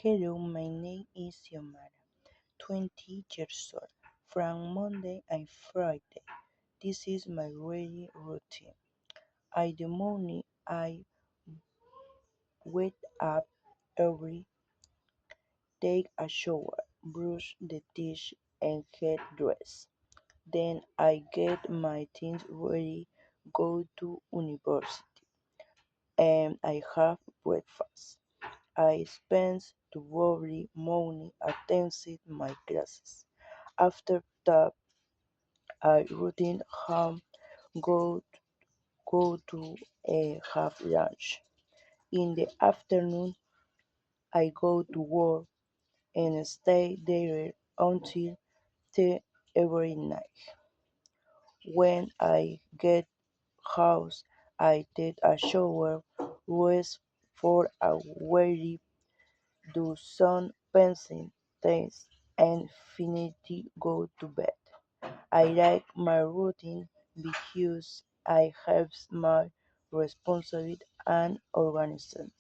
Hello, my name is Xiomara, 20 years old, from Monday and Friday. This is my daily routine. In the morning, I wake up early, take a shower, brush the teeth, and get dressed. Then I get my things ready, go to university, and I have breakfast. I spend the early morning attending my classes. After that, I routine home, go go to have lunch. In the afternoon, I go to work and stay there until 10 every night. When I get home, I take a shower, rest for a while, do some pencil things, and finally go to bed. I like my routine because I helps my responsibility and organization.